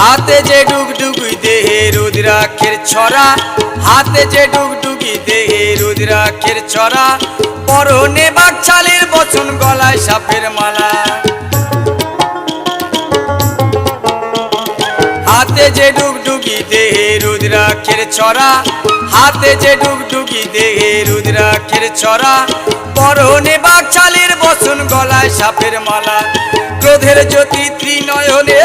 হাতে যে ডুগডুগি দেহে রুদ্রাক্ষের ছড়া, হাতে যে ডুগডুগি দেহে রুদ্রাক্ষের ছড়া, পরনে বাকছালের বচন গলায় সাপের মালা। হাতে যে ডুগডুগি দেহে রুদ্রাক্ষের ছড়া, হাতে যে ডুগডুগি দেহে রুদ্রাক্ষের ছড়া, পরনে বাকছালের বচন গলায় সাপের মালা। ক্রোধের জ্যোতি ত্রিনয়নে